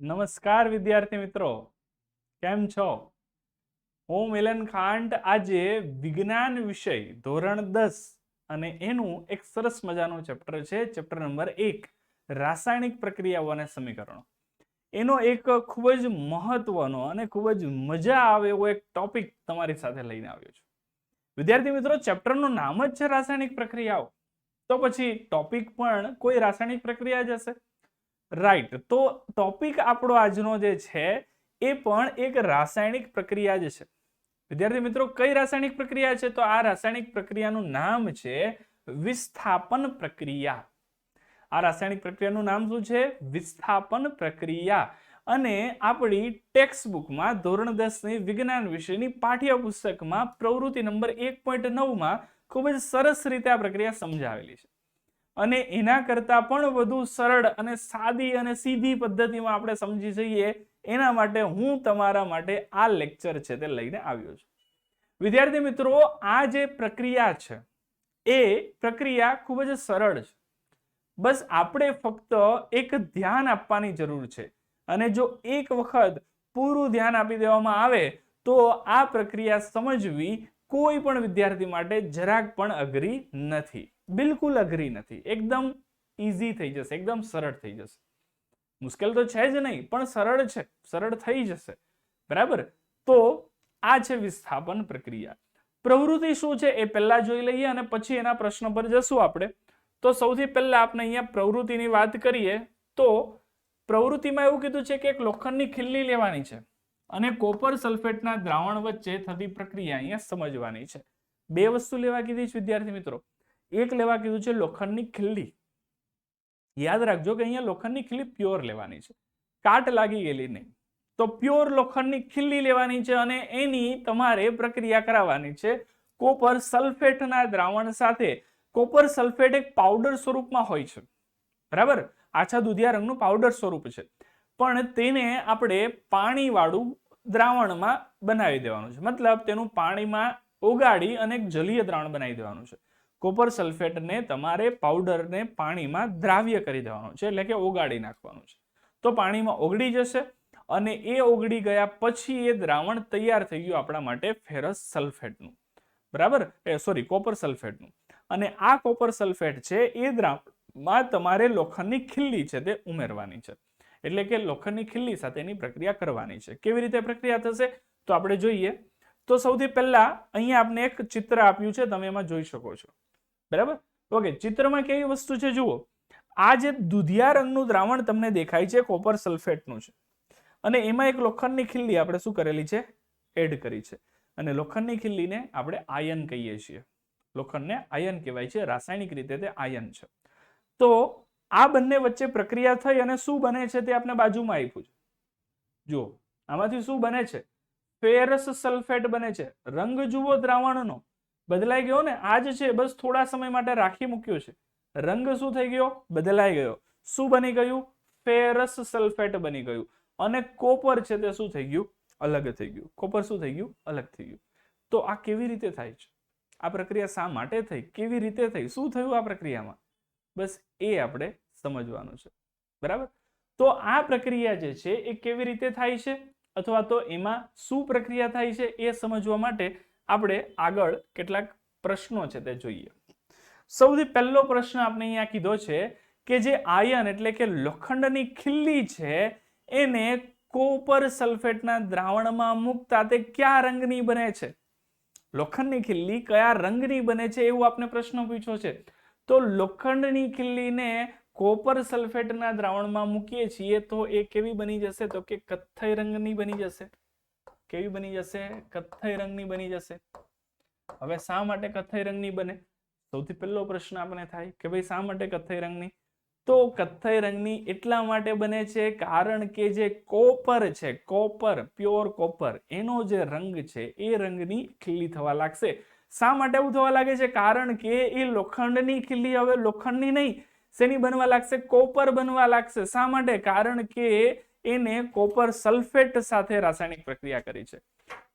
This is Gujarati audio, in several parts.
નમસ્કાર વિદ્યાર્થી મિત્રો, કેમ છો? હું મિલન ખાંટ આજે વિજ્ઞાન વિષય ધોરણ 10 અને એનું એક સરસ મજાનું ચેપ્ટર છે, ચેપ્ટર નંબર 1 રાસાયણિક પ્રક્રિયાઓ અને સમીકરણો. એનો એક ખૂબ જ મહત્વનો અને ખૂબ જ મજા આવે એવો એક ટોપિક તમારી સાથે લઈને આવ્યો છું. વિદ્યાર્થી મિત્રો, ચેપ્ટરનું નામ જ છે રાસાયણિક પ્રક્રિયાઓ, તો પછી ટોપિક પણ કોઈ રાસાયણિક પ્રક્રિયા જ હશે. રાઈટ, તો ટોપિક આપણો આજનો જે છે એ પણ એક રાસાયણિક પ્રક્રિયા જ છે. વિદ્યાર્થી મિત્રો, કઈ રાસાયણિક પ્રક્રિયા છે? તો આ રાસાયણિક પ્રક્રિયાનું નામ છે વિસ્થાપન પ્રક્રિયા. આ રાસાયણિક પ્રક્રિયાનું નામ શું છે? વિસ્થાપન પ્રક્રિયા. અને આપણી ટેક્સ્ટ બુકમાં ધોરણ 10 ની વિજ્ઞાન વિષયની પાઠ્યપુસ્તકમાં પ્રવૃત્તિ નંબર 1.9 ખૂબ જ સરસ રીતે આ પ્રક્રિયા સમજાવેલી છે. અને એના કરતા પણ વધુ સરળ અને સાદી અને સીધી પદ્ધતિમાં આપણે સમજી જઈએ એના માટે હું તમારા માટે આ લેક્ચર છે તે લઈને આવ્યો છું. વિદ્યાર્થી મિત્રો, આ જે પ્રક્રિયા છે એ પ્રક્રિયા ખૂબ જ સરળ છે. બસ આપણે ફક્ત એક ધ્યાન આપવાની જરૂર છે, અને જો એક વખત પૂરું ધ્યાન આપી દેવામાં આવે તો આ પ્રક્રિયા સમજવી કોઈ પણ વિદ્યાર્થી માટે જરાક પણ અઘરી નથી. બિલકુલ અઘરી નથી, એકદમ ઈઝી થઈ જશે, એકદમ સરળ થઈ જશે. મુશ્કેલ તો છે જ નહીં, પણ સરળ છે, સરળ થઈ જશે. બરાબર? તો આ છે વિસ્થાપન પ્રક્રિયા. પ્રવૃત્તિ શું છે એ પહેલા જોઈ લઈએ અને પછી એના પ્રશ્ન પર જશું આપણે. તો સૌથી પહેલા આપણે અહીંયા પ્રવૃત્તિની વાત કરીએ તો પ્રવૃત્તિમાં એવું કીધું છે કે એક લોખંડની ખીલ્લી લેવાની છે અને કોપર સલ્ફેટના દ્રાવણ વચ્ચે થતી પ્રક્રિયા અહીંયા સમજવાની છે. બે વસ્તુ લેવા કીધી છે વિદ્યાર્થી મિત્રો. એક લેવા કીધું છે લોખંડની ખીલ્લી. યાદ રાખજો કે અહીંયા લોખંડની ખીલ્લી પ્યોર લેવાની છે, કાટ લાગી ગયેલી નહીં. તો પ્યોર લોખંડની ખીલ્લી લેવાની છે અને એની તમારે પ્રક્રિયા કરાવવાની છે કોપર સલ્ફેટના દ્રાવણ સાથે. કોપર સલ્ફેટ એક પાવડર સ્વરૂપમાં હોય છે, બરાબર? આછા દુધિયા રંગનું પાવડર સ્વરૂપ છે, પણ તેને આપણે પાણીવાળું દ્રાવણમાં બનાવી દેવાનું છે. મતલબ તેનું પાણીમાં ઓગાળી અને એક જલીય દ્રાવણ બનાવી દેવાનું છે. કોપર સલ્ફેટને તમારે પાવડરને પાણીમાં દ્રાવ્ય કરી દેવાનું છે, એટલે કે ઓગાળી નાખવાનું છે. તો પાણીમાં ઓગળી જશે અને એ ઓગળી ગયા પછી એ દ્રાવણ તૈયાર થઈ ગયું આપણા માટે ફેરસ સલ્ફેટનું, બરાબર? સોરી, કોપર સલ્ફેટનું. અને આ કોપર સલ્ફેટ છે એ દ્રાવણમાં તમારે લોખંડની ખીલ્લી છે તે ઉમેરવાની છે, એટલે કે લોખંડની ખીલ્લી સાથે એની પ્રક્રિયા કરવાની છે. કેવી રીતે પ્રક્રિયા થશે તો આપણે જોઈએ. તો સૌથી પહેલા અહીંયા આપણે એક ચિત્ર આપ્યું છે, તમે એમાં જોઈ શકો છો, બરાબર? ઓકે, ચિત્રમાં કેવી વસ્તુ છે જુઓ. આ જે દુધિયા રંગનું દ્રાવણ તમને દેખાય છે કોપર સલ્ફેટનું છે, અને એમાં એક લોખંડની ખીલ્લી આપણે શું કરેલી છે? એડ કરી છે. અને લોખંડની ખીલ્લીને આપણે આયન કહીએ છીએ. લોખંડને આયન કહેવાય છે, રાસાયણિક રીતે તે આયન છે. તો આ બંને વચ્ચે પ્રક્રિયા થઈ અને શું બને છે તે આપણે બાજુમાં આપ્યું છે. જુઓ, આમાંથી શું બને છે? ફેરસ સલ્ફેટ બને છે. રંગ જુઓ દ્રાવણનો બદલાઈ ગયો ને? આ જ છે, બસ થોડા સમય માટે રાખી મૂક્યો છે. રંગ શું થઈ ગયો? બદલાઈ ગયો. શું બની ગયું? ફેરસ સલ્ફેટ બની ગયું. અને કોપર છે તે શું થઈ ગયું? અલગ થઈ ગયું. કોપર શું થઈ ગયું? અલગ થઈ ગયું. તો આ કેવી રીતે થાય છે? આ પ્રક્રિયા શા માટે થઈ? કેવી રીતે થઈ? શું થયું આ પ્રક્રિયામાં? બસ એ આપણે સમજવાનું છે, બરાબર? તો આ પ્રક્રિયા જે છે એ કેવી રીતે થાય છે, અથવા તો એમાં શું પ્રક્રિયા થાય છે એ સમજવા માટે આપણે આગળ કેટલાક પ્રશ્નો છે તે જોઈએ. સૌથી પહેલો પ્રશ્ન આપણે અહીંયા કીધો છે કે જે આયન એટલે કે લોખંડની ખીલ્લી છે એને કોપર સલ્ફેટના દ્રાવણમાં મૂકતા તે કયા રંગની બને છે? લોખંડની ખીલ્લી કયા રંગની બને છે એવું આપણે પ્રશ્ન પૂછ્યો છે. તો લોખંડની ખીલ્લીને કોપર સલ્ફેટના દ્રાવણમાં મૂકીએ છીએ તો એ કેવી બની જશે? તો કે કથ્થઈ રંગની બની જશે. કેવી બની જશે? કથ્થઈ રંગની બની જશે. હવે શા માટે કથ્થઈ રંગની બને? સૌથી પહેલો પ્રશ્ન આપણે થાય કે ભાઈ શા માટે કથ્થઈ રંગની? તો કથ્થઈ રંગની એટલા માટે બને છે કારણ કે જે કોપર છે, કોપર, પ્યોર કોપર, એનો જે રંગ છે એ રંગની ખીલ્લી થવા લાગશે. શા માટે એવું થવા લાગે છે? કારણ કે એ લોખંડની ખીલ્લી હવે લોખંડની નહીં, શેની બનવા લાગશે? કોપર બનવા લાગશે. શા માટે? કારણ કે એને કોપર સલ્ફેટ સાથે રાસાયણિક પ્રક્રિયા કરી છે.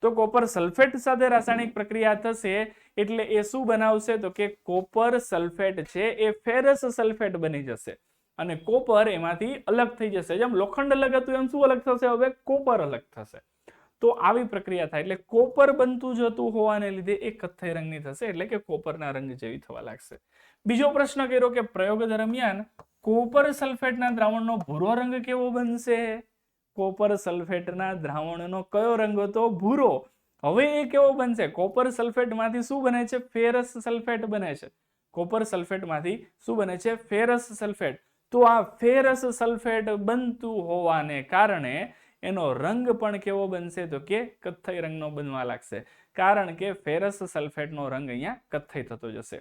તો કોપર સલ્ફેટ સાથે રાસાયણિક પ્રક્રિયા થશે એટલે એ શું બનાવશે? તો કે કોપર સલ્ફેટ છે એ ફેરસ સલ્ફેટ બની જશે. અને કોપર એમાંથી અલગ થઈ જશે. જેમ લોખંડ અલગ હતું એમ શું અલગ થશે? હવે કોપર અલગ થશે. તો આવી પ્રક્રિયા થાય એટલે કોપર બનતું જતું હોવાને લીધે એ કથ્થઈ રંગની થશે, એટલે કે કોપરના રંગ જેવી થવા લાગશે. બીજો પ્રશ્ન કર્યો કે પ્રયોગ દરમિયાન કોપર સલ્ફેટના દ્રાવણનો ભૂરો રંગ કેવો બનશે? કોપર સલ્ફેટના દ્રાવણનો કયો રંગ હતો? ભૂરો. હવે એ કેવો બનશે? કોપર સલ્ફેટમાંથી શું બને છે? ફેરસ સલ્ફેટ બને છે. કોપર સલ્ફેટમાંથી શું બને છે? Ferrous sulphate. તો આ ફેરસ સલ્ફેટ બનતું હોવાને કારણે એનો રંગ પણ કેવો બનશે? તો કે કથ્થઈ રંગનો બનવા લાગશે, કારણ કે ફેરસ સલ્ફેટનો રંગ અહીંયા કથ્થઈ થતો જશે.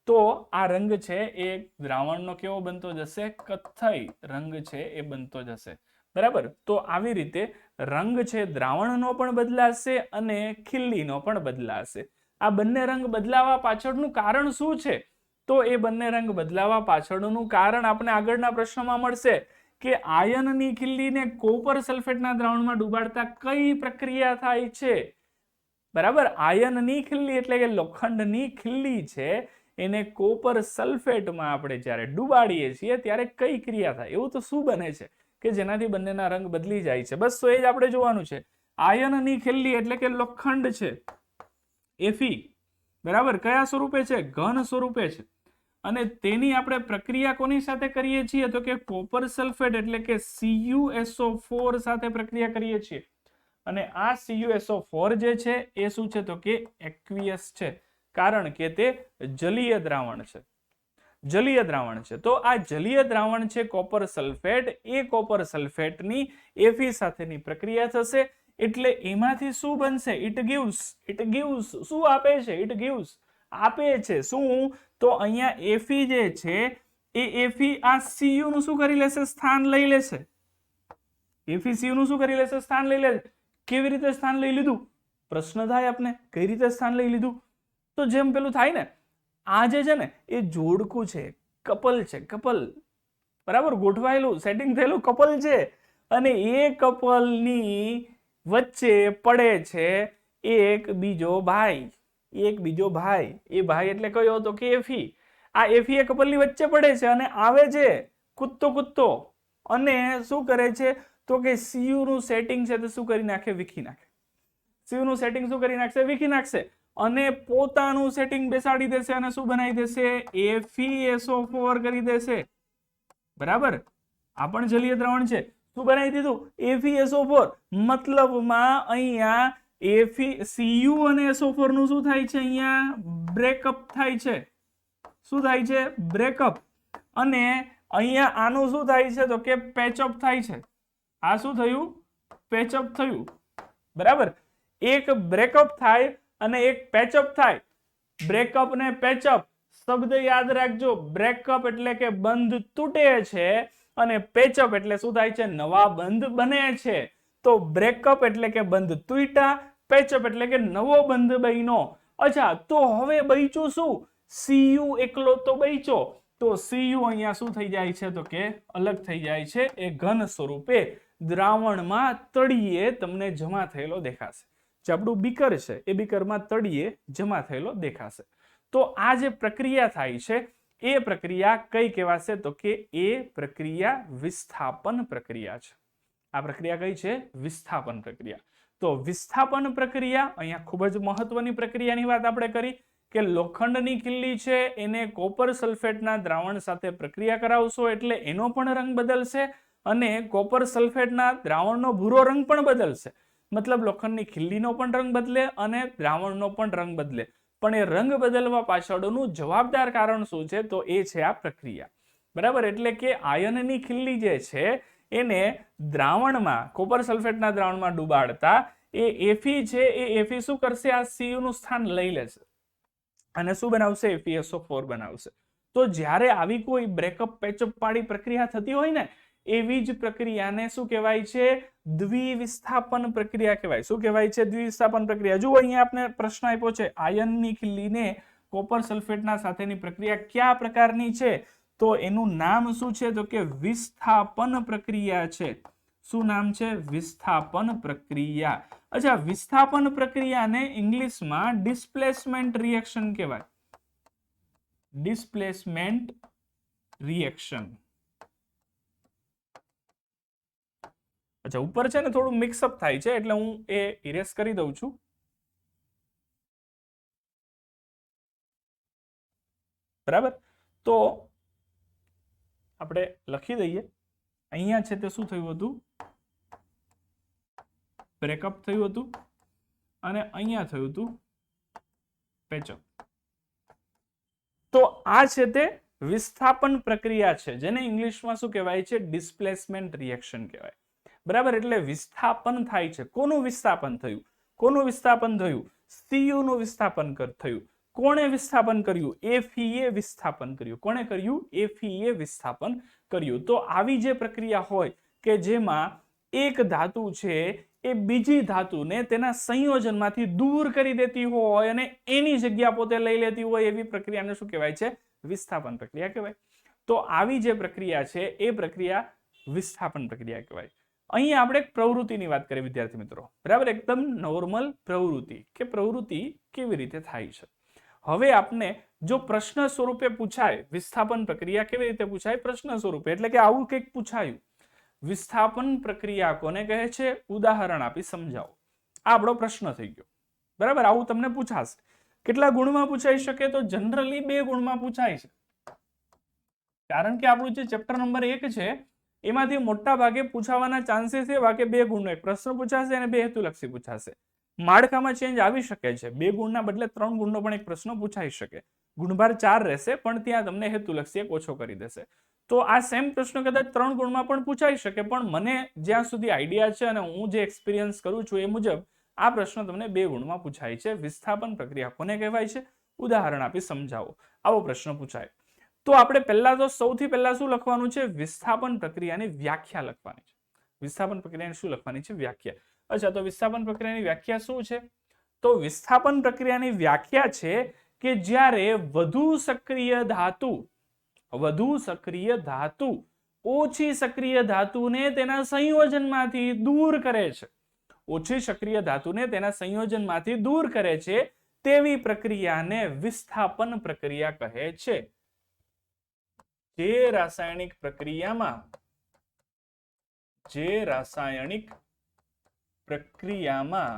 તો આ રંગ છે એ દ્રાવણનો કેવો બનતો જશે? કથ્થઈ રંગ છે એ બનતો જશે. બરાબર. તો આવી રીતે રંગ છે દ્રાવણનો પણ બદલાશે અને ખીલ્લીનો પણ બદલાશે. આ બંને રંગ બદલાવા પાછળનું કારણ શું છે? તો એ બંને રંગ બદલાવા પાછળનું કારણ આપણે આગળના પ્રશ્નમાં મળશે કે આયનની ખીલ્લીને કોપર સલ્ફેટના દ્રાવણમાં ડુબાડતા કઈ પ્રક્રિયા થાય છે? બરાબર. આયનની ખીલ્લી એટલે કે લોખંડની ખીલ્લી છે એને કોપર સલ્ફેટમાં આપણે જ્યારે ડુબાડીએ છીએ ત્યારે કઈ ક્રિયા થાય? એવું તો શું બને છે કે જેનાથી બંનેના રંગ બદલી જાય છે? બસ તો એ જ આપણે જોવાનું છે. આયનની ખીલ્લી એટલે કે લોખંડ છે એફી, બરાબર, કયા સ્વરૂપે છે? ઘન સ્વરૂપે છે. અને તેની આપણે પ્રક્રિયા કોની સાથે કરીએ છીએ? તો કે કોપર સલ્ફેટ એટલે કે CuSO4 સાથે પ્રક્રિયા કરીએ છીએ. અને આ CuSO4 જે છે એ શું છે? તો કે એક્વિયસ છે, કારણ કે તે જલીય દ્રાવણ છે. જલીય દ્રાવણ છે. તો આ જલીય દ્રાવણ છે કોપર સલ્ફેટ, એ કોપર સલ્ફેટની Fe સાથેની પ્રક્રિયા થશે એટલે એમાંથી શું બનશે? ઇટ ગિવ્સ શું આપે છે? ઇટ ગિવ્સ આપે છે શું? તો અહીંયા Fe જે છે એ Fe આ Cu નું શું કરી લેશે? સ્થાન લઈ લેશે. Fe Cu નું શું કરી લેશે? સ્થાન લઈ લેશે. કેવી રીતે સ્થાન લઈ લીધું? પ્રશ્ન થાય આપને, કઈ રીતે સ્થાન લઈ લીધું? તો જેમ પેલું થાય ને, આ જે છે ને એ જોડકું છે, કપલ છે, કપલ, બરાબર, ગોઠવાયેલું સેટિંગ થયેલું કપલ છે, અને એ કપલની વચ્ચે પડે છે એક બીજો ભાઈ. એ ભાઈ એટલે કયો? તો કે Fe. આ Fe એ કપલની વચ્ચે પડે છે અને આવે છે કૂદતો અને શું કરે છે? તો કે Cu નું સેટિંગ છે તે શું કરી નાખે? વીખી નાખે. Cu નું સેટિંગ શું કરી નાખશે? વીખી નાખશે. અને પોતાનું સેટિંગ બેસાડી દેશે અને શું બનાવી દેશે? FeSO4 કરી દેશે. બરાબર. આ પણ જલીય દ્રાવણ છે. શું બનાવી દીધું? FeSO4. મતલબમાં અહીંયા Cu અને SO4 નું શું થાય છે? અહીંયા બ્રેકઅપ થાય છે. શું થાય છે? બ્રેકઅપ. અને અહીંયા આનું શું થાય છે? તો કે પેચઅપ થાય છે. આ શું થયું? પેચઅપ થયું. બરાબર. એક બ્રેકઅપ થાય અને એક પેચઅપ થાય. બ્રેકઅપ ને પેચઅપ શબ્દ યાદ રાખજો. બ્રેકઅપ એટલે કે બંધ તૂટે છે અને પેચઅપ એટલે શું થાય છે? નવા બંધ બને છે. તો બ્રેકઅપ એટલે કે બંધ તૂટ્યા, પેચઅપ એટલે કે નવો બંધ બન્યો. અચ્છા, તો હવે બચ્યું શું? Cu એકલો તો બચ્યો. તો Cu અહીંયા શું થઈ જાય છે? તો કે અલગ થઈ જાય છે. એ ઘન સ્વરૂપે દ્રાવણમાં તળિયે તમને જમા થયેલો દેખાશે. જે આપણું બીકર છે એ બીકરમાં તળિયે જમા થયેલો દેખાશે. તો આ જે પ્રક્રિયા થાય છે એ પ્રક્રિયા કઈ કહેવાશે? તો કે એ પ્રક્રિયા વિસ્થાપન પ્રક્રિયા છે. આ પ્રક્રિયા કઈ છે? વિસ્થાપન પ્રક્રિયા. તો વિસ્થાપન પ્રક્રિયા અહીંયા ખૂબ જ મહત્વની પ્રક્રિયાની વાત આપણે કરી કે લોખંડની ખીલ્લી છે એને કોપર સલ્ફેટના દ્રાવણ સાથે પ્રક્રિયા કરાવશો એટલે એનો પણ રંગ બદલશે અને કોપર સલ્ફેટના દ્રાવણનો ભૂરો રંગ પણ બદલશે. મતલબ લોખંડની ખીલ્લીનો પણ રંગ બદલે અને દ્રાવણનો પણ રંગ બદલે. પણ એ રંગ બદલવા પાછળનું જવાબદાર કારણ શું છે? તો એ છે આ પ્રક્રિયા. બરાબર. એટલે કે આયનની ખીલ્લી જે છે એને દ્રાવણમાં, કોપર સલ્ફેટના દ્રાવણમાં ડુબાડતા એ Fe છે એ Fe શું કરશે? આ Cu નું સ્થાન લઈ લેશે અને શું બનાવશે? FeSO4 બનાવશે. તો જ્યારે આવી કોઈ બ્રેકઅપ પેચઅપ વાળી પ્રક્રિયા થતી હોય ને, એવી જ પ્રક્રિયાને શું કહેવાય છે? દ્વિવિસ્થાપન પ્રક્રિયા કહેવાય. શું કહેવાય છે? દ્વિવિસ્થાપન પ્રક્રિયા. જુઓ અહીંયા આપણે પ્રશ્ન આપ્યો છે આયનની ખીલ્લીને કોપર સલ્ફેટના સાથેની પ્રક્રિયા કયા પ્રકારની છે? તો એનું નામ શું છે? તો કે વિસ્થાપન પ્રક્રિયા છે. શું નામ છે? વિસ્થાપન પ્રક્રિયા. અચ્છા, વિસ્થાપન પ્રક્રિયાને ઇંગ્લિશમાં ડિસ્પ્લેસમેન્ટ રિએક્શન કહેવાય. Displacement reaction. અચ્છા, ઉપર છે ને થોડું મિક્સઅપ થાય છે એટલે હું એ ઇરેઝ કરી દઉં છું. બરાબર, તો આપણે લખી દઈએ. અહીંયા છે તે શું થયું હતું, બ્રેકઅપ થયું હતું અને અહીંયા થયું હતું પેચઅપ. તો આ છે તે વિસ્થાપન પ્રક્રિયા છે, જેને ઇંગ્લિશમાં શું કહેવાય છે, ડિસ્પ્લેસમેન્ટ રિએક્શન કહેવાય. બરાબર, એટલે વિસ્થાપન થાય છે. કોનું વિસ્થાપન થયું? કોનું વિસ્થાપન થયું? સીયુ નું વિસ્થાપન થયું. કોણે વિસ્થાપન કર્યું? એફઈએ વિસ્થાપન કર્યું. કોણે કર્યું? એફઈએ વિસ્થાપન કર્યું. તો આવી જે પ્રક્રિયા હોય કે જેમાં એક ધાતુ છે એ બીજી ધાતુને તેના સંયોજનમાંથી દૂર કરી દેતી હોય અને એની જગ્યા પોતે લઈ લેતી હોય, એવી પ્રક્રિયાને શું કહેવાય છે? વિસ્થાપન પ્રક્રિયા કહેવાય. તો આવી જે પ્રક્રિયા છે એ પ્રક્રિયા વિસ્થાપન પ્રક્રિયા કહેવાય. અહીં આપણે એક પ્રવૃત્તિની વાત કરીએ વિદ્યાર્થી મિત્રો. બરાબર, એકદમ નોર્મલ પ્રવૃત્તિ કે પ્રવૃત્તિ કેવી રીતે થાય છે. હવે આપને જો પ્રશ્ન સ્વરૂપે પૂછાય વિસ્થાપન પ્રક્રિયા કેવી રીતે પૂછાય, પ્રશ્ન સ્વરૂપે એટલે કે આવું કંઈક પૂછાયું, વિસ્થાપન પ્રક્રિયા કોને કહે છે, ઉદાહરણ આપી સમજાવો. આ આપણો પ્રશ્ન થઈ ગયો. બરાબર, આવું તમને પૂછાશે. કેટલા ગુણમાં પૂછાઈ શકે? તો જનરલી 2 ગુણમાં પૂછાય છે. કારણ કે આપણું જે ચેપ્ટર નંબર 1 છે એમાંથી મોટા ભાગે પૂછાવાના ચાન્સીસ એવા કે 2 ગુણનો એક પ્રશ્ન પૂછાશે અને 2 હેતુલક્ષી પૂછાશે. માળખામાં ચેન્જ આવી શકે છે, 2 ગુણના બદલે 3 ગુણનો પણ એક પ્રશ્ન પૂછાઈ શકે. ગુણભાર 4 રહેશે પણ ત્યાં તમને હેતુલક્ષી એક ઓછો કરી દેશે. તો આ સેમ પ્રશ્ન કદાચ 3 ગુણમાં પણ પૂછાઈ શકે, પણ મને જ્યાં સુધી આઈડિયા છે અને હું જે એક્સપિરિયન્સ કરું છું એ મુજબ આ પ્રશ્ન તમને 2 ગુણમાં પૂછાય છે. વિસ્થાપન પ્રક્રિયા કોને કહેવાય છે, ઉદાહરણ આપી સમજાવો, આવો પ્રશ્ન પૂછાય. તો આપણે પહેલા તો સૌથી પહેલા શું લખવાનું છે, વિસ્થાપન પ્રક્રિયાની વ્યાખ્યા લખવાની છે. વિસ્થાપન પ્રક્રિયાની શું લખવાની છે, વ્યાખ્યા. અચ્છા, તો વિસ્થાપન પ્રક્રિયાની વ્યાખ્યા શું છે? તો વિસ્થાપન પ્રક્રિયાની વ્યાખ્યા છે કે જ્યારે વધુ સક્રિય ધાતુ ઓછી સક્રિય ધાતુને તેના સંયોજનમાંથી દૂર કરે છે. ઓછી સક્રિય ધાતુને તેના સંયોજનમાંથી દૂર કરે છે તેવી પ્રક્રિયાને વિસ્થાપન પ્રક્રિયા કહે છે. જે રાસાયણિક પ્રક્રિયામાં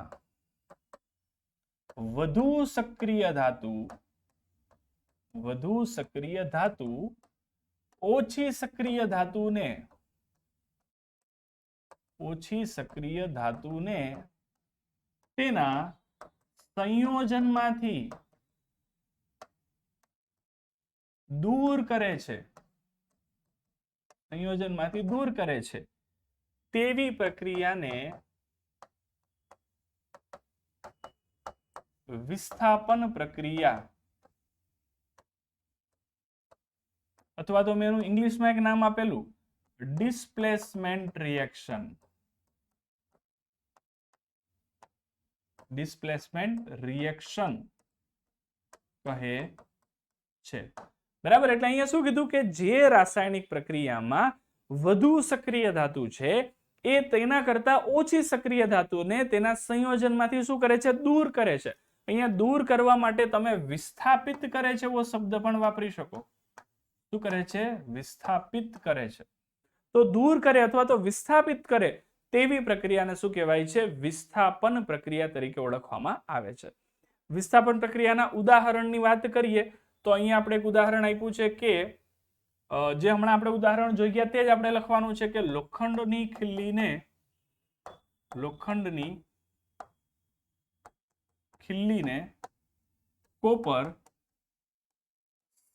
વધુ સક્રિય ધાતુ ઓછી સક્રિય ધાતુને તેના સંયોજનમાંથી દૂર કરે છે તેવી પ્રક્રિયાને વિસ્થાપન પ્રક્રિયા, અથવા તો મેં ઇંગ્લિશમાં એક નામ આપેલું ડિસ્પ્લેસમેન્ટ રિએક્શન કહે છે. બરાબર, એટલે અહીંયા શું કીધું કે જે રાસાયણિક પ્રક્રિયામાં વધુ સક્રિય ધાતુ છે એ તેના કરતા ઓછી સક્રિય ધાતુને તેના સંયોજનમાંથી શું કરે છે, દૂર કરે છે. અહીંયા દૂર કરવા માટે તમે વિસ્થાપિત કરે છે એવો શબ્દ પણ વાપરી શકો. શું કરે છે, વિસ્થાપિત કરે છે. તો દૂર કરે અથવા તો વિસ્થાપિત કરે તેવી પ્રક્રિયાને શું કહેવાય છે, વિસ્થાપન પ્રક્રિયા તરીકે ઓળખવામાં આવે છે. વિસ્થાપન પ્રક્રિયાના ઉદાહરણની વાત કરીએ તો અહીંયા આપણે એક ઉદાહરણ આપ્યું છે કે જે હમણાં આપણે ઉદાહરણ જોઈ ગયા તે જ આપણે લખવાનું છે કે લોખંડની ખીલ્લીને કોપર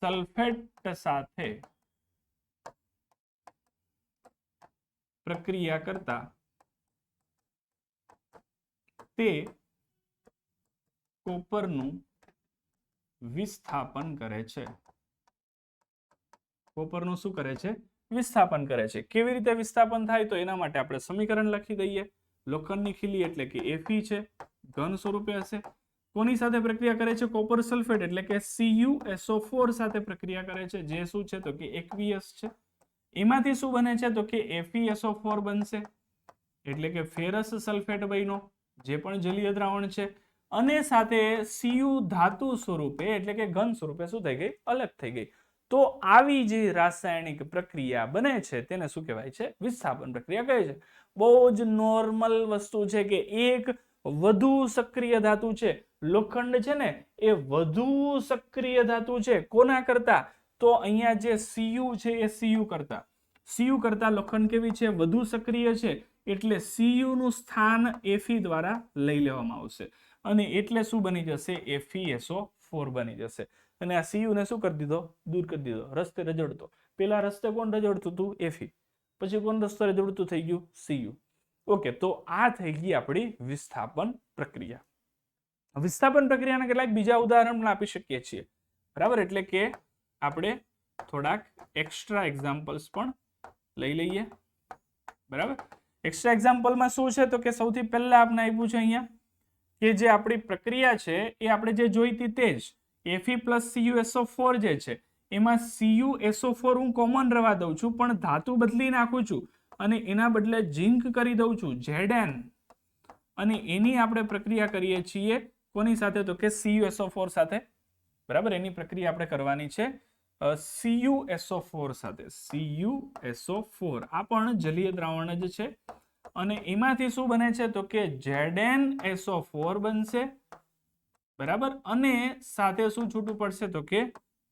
સલ્ફેટ સાથે પ્રક્રિયા કરતા તે કોપરનું વિસ્થાપન કરે છે. કોપરનું શું કરે છે, વિસ્થાપન કરે છે. કેવી રીતે વિસ્થાપન થાય તો એના માટે આપણે સમીકરણ લખી દઈએ. લોખંડની ખીલી એટલે કે Fe છે, ઘન સ્વરૂપે હશે. કોની સાથે પ્રક્રિયા કરે છે, કોપર સલ્ફેટ એટલે કે CuSO4 સાથે પ્રક્રિયા કરે છે. જે શું છે તો કે એક્વિયસ છે. એમાંથી શું બને છે તો કે FeSO4 બનશે એટલે કે ફેરસ સલ્ફેટ બન્યો, જે પણ જલીય દ્રાવણ છે. અને સાથે Cu ધાતુ સ્વરૂપે એટલે કે ઘન સ્વરૂપે શું થઈ ગઈ, અલગ થઈ ગઈ. તો આવી જે રાસાયણિક પ્રક્રિયા બને છે તેને શું કહેવાય છે? વિસ્થાપન પ્રક્રિયા કહે છે. બહુ જ નોર્મલ વસ્તુ છે કે એક વધુ સક્રિય ધાતુ છે, લોખંડ છે ને એ વધુ સક્રિય ધાતુ છે કોના કરતા? તો અહીંયા જે Cu છે એ Cu કરતા લોખંડ કેવી છે? વધુ સક્રિય છે, એટલે Cu નું સ્થાન Fe દ્વારા લઈ લેવામાં આવશે અને એટલે શું બની જશે? FeSO4 બની જશે. અને આ Cu ને શું કરી દીધો? દૂર કરી દીધો. રસ્તે રજડતો. પેલા રસ્તે કોણ રજડતું હતું? Fe. પછી કોણ રસ્તે રજડતું થઈ ગયું? Cu. ઓકે, તો આ થઈ ગઈ આપણી વિસ્થાપન પ્રક્રિયા. વિસ્થાપન પ્રક્રિયાના કેટલાક બીજા ઉદાહરણ પણ આપી શકીએ છીએ. બરાબર, એટલે કે આપણે થોડાક એક્સ્ટ્રા એક્ઝામ્પલ્સ પણ લઈ લઈએ. બરાબર, એક્સ્ટ્રા એક્ઝામ્પલમાં શું છે? તો કે સૌથી પહેલા આપણે આપ્યું છે અહીંયા કે જે આપણી પ્રક્રિયા છે એ આપણે જે જોઈતી તે જ Fe પ્લસ CuSO4 જે છે એમાં CuSO4 હું કોમન રવા દઉં છું, પણ ધાતુ બદલી નાખું છું અને એના બદલે ઝિંક કરી દઉં છું Zn, અને એની આપણે પ્રક્રિયા કરીએ છીએ કોની સાથે? તો કે CuSO4 સાથે. બરાબર, એની પ્રક્રિયા આપણે કરવાની છે CuSO4 સાથે. CuSO4 આ પણ જલીય દ્રાવણ જ છે અને એમાંથી શું બને છે? તો કે ZnSO4 બનશે. બરાબર, અને સાથે શું છૂટું પડશે? તો કે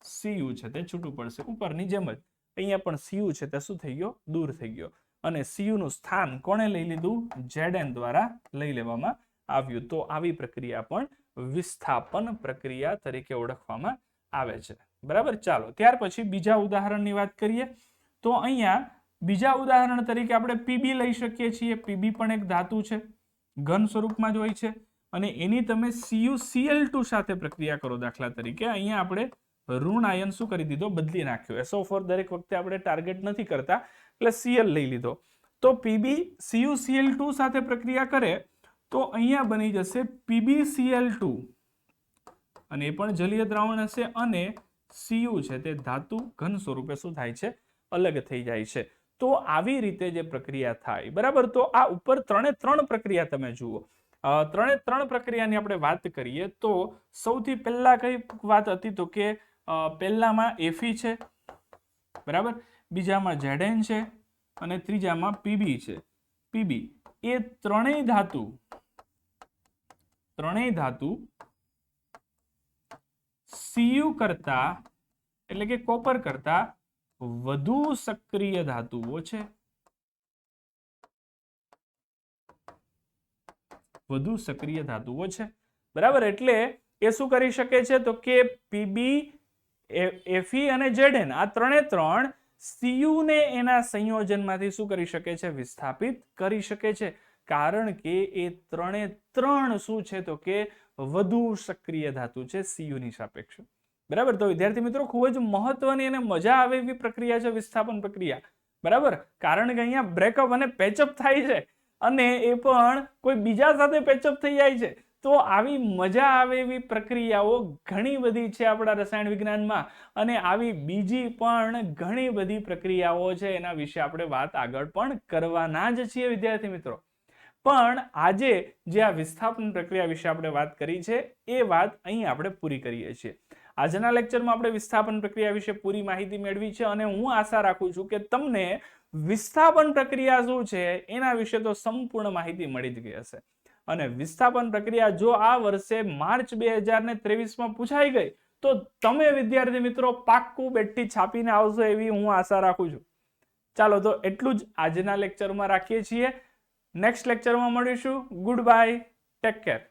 Cu છે તે છૂટું પડશે. ઉપરની જેમ જ અહીંયા પણ Cu છે તે શું થઈ ગયો? દૂર થઈ ગયો. અને Cu નું સ્થાન કોણે લઈ લીધું? Zn દ્વારા લઈ લેવામાં આવ્યું. તો આવી પ્રક્રિયા પણ વિસ્થાપન પ્રક્રિયા તરીકે ઓળખવામાં આવે છે. બરાબર, ચાલો ત્યાર પછી બીજા ઉદાહરણની વાત કરીએ. તો અહીંયા બીજા ઉદાહરણ તરીકે આપણે Pb લઈ શકીએ છીએ. Pb પણ એક ધાતુ છે, ઘન સ્વરૂપમાં જ હોય છે અને એની તમે CuCl2 સાથે પ્રક્રિયા કરો. દાખલા તરીકે અહીંયા આપણે ઋણ આયન શું કરી દીધો? બદલી નાખ્યો. SO4 દરેક વખતે આપણે ટાર્ગેટ નથી કરતા એટલે Cl લઈ લીધો. તો Pb CuCl2 સાથે પ્રક્રિયા કરે તો અહીંયા બની જશે PbCl2 અને એ પણ જલીય દ્રાવણ હશે અને Cu છે તે ધાતુ ઘન સ્વરૂપે શું થાય છે? અલગ થઈ જાય છે. તો આવી રીતે જે પ્રક્રિયા થાય. બરાબર, તો આ ઉપર ત્રણ પ્રક્રિયા તમે જુઓ. ત્રણ પ્રક્રિયાની આપણે વાત કરીએ તો સૌથી પહેલા કઈ વાત હતી? તો કે પહેલામાં Fe છે, બરાબર, બીજામાં Zn છે અને ત્રીજામાં Pb છે. Pb એ ત્રણેય ધાતુ Cu કરતા એટલે કે કોપર કરતા વધુ સક્રિય ધાતુઓ છે. બરાબર, એટલે એ શું કરી શકે છે? તો કે Pb, Fe અને Zn આ ત્રણ Cu ને એના સંયોજનમાંથી શું કરી શકે છે? વિસ્થાપિત કરી શકે છે. કારણ કે એ ત્રણ શું છે? તો કે વધુ સક્રિય ધાતુ છે Cu ની સાપેક્ષે. બરાબર, તો વિદ્યાર્થી મિત્રો ખૂબ જ મહત્વની અને મજા આવે એવી પ્રક્રિયા છે વિસ્થાપન પ્રક્રિયા. બરાબર, કારણ કે અહીંયા બ્રેકઅપ અને પેચઅપ થાય છે અને એ પણ કોઈ બીજા સાથે પેચઅપ થઈ જાય છે. તો આવી મજા આવે એવી પ્રક્રિયાઓ ઘણી બધી છે આપણા રસાયણ વિજ્ઞાનમાં અને આવી બીજી પણ ઘણી બધી પ્રક્રિયાઓ છે. એના વિશે આપણે વાત આગળ પણ કરવાના જ છીએ વિદ્યાર્થી મિત્રો. પણ આજે જે આ વિસ્થાપન પ્રક્રિયા વિશે આપણે વાત કરી છે એ વાત અહીં આપણે પૂરી કરીએ છીએ. આજના લેક્ચરમાં આપણે વિસ્થાપન પ્રક્રિયા વિશે પૂરી માહિતી મેળવી છે અને હું આશા રાખું છું કે તમને વિસ્થાપન પ્રક્રિયા શું છે એના વિશે તો સંપૂર્ણ માહિતી મળી જ ગઈ હશે. અને વિસ્થાપન પ્રક્રિયા જો આ વર્ષે માર્ચ 2023માં પૂછાઈ ગઈ તો તમે વિદ્યાર્થી મિત્રો પાક્કું બેઠી છાપીને આવશો એવી હું આશા રાખું છું. ચાલો તો એટલું જ આજના લેક્ચરમાં રાખીએ છીએ. નેક્સ્ટ લેક્ચરમાં મળીશું. Good bye, take care.